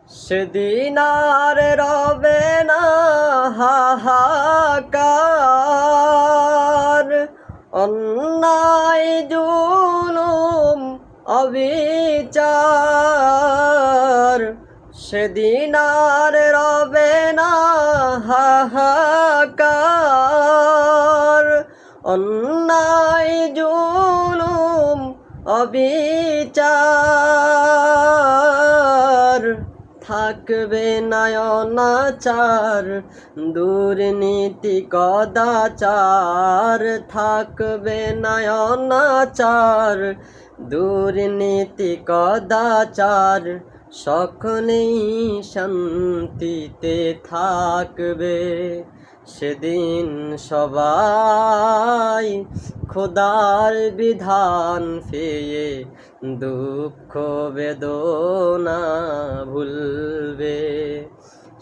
সেদিন আর রবে না হাহাকার, অন্যায় জুলুম অবিচার। সেদিন আর রবে না হাহাকার, অন্যায় জুলুম অবিচার। থাকবে না অনাচার, দুর্নীতি কদাচার। থাকবে না অনাচার, দুর্নীতি কদাচার। সকলেই শান্তিতে থাকবে। সেদিন সবাই খোদার বিধান পেয়ে দুঃখ বেদনা ভুলবে।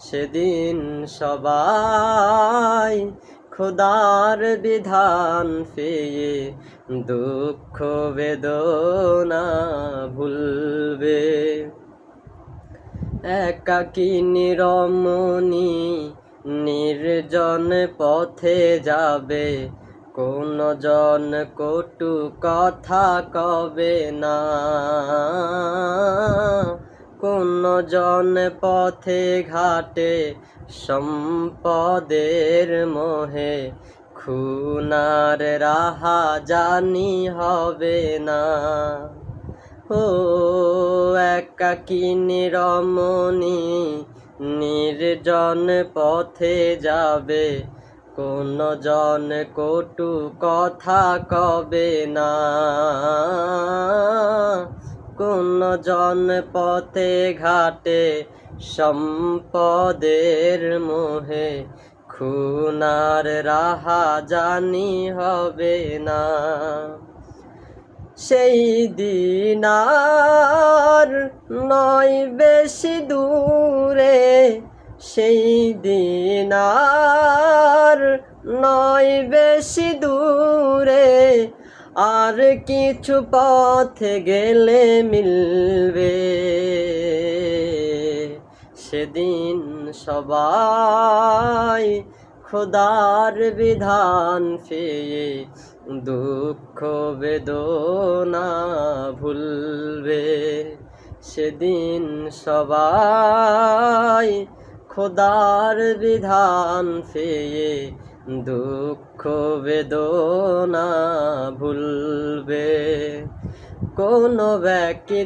সেদিন সবাই খোদার বিধান পেয়ে দুঃখ বেদনা ভুলবে। একাকী নিরমণি নির্জন পথে যাবে, কোন জন কটু কথা কবে না। কোন জন পথে ঘাটে সম্পদের মোহে, খুনার রাহা জানি হবে না। ও একাকী নিরমণি নির্জন পথে যাবে, কোন জন কটু কথা কবে না। কোন জন পথে ঘাটে সম্পদের মোহে, খুনার রাহা জানি হবে না। সেই দিন আর নয় বেশি দূরে, সেই দিন আর নয় বেশি দূরে। আর কিছু পথে গেলে মিলবে। সেদিন সবাই খোদার বিধান পেয়ে দুঃখ বেদনা ভুলবে। সেদিন সবাই খোদার বিধান পেয়ে দুঃখ বেদনা ভুলবে। কোন ব্যক্তি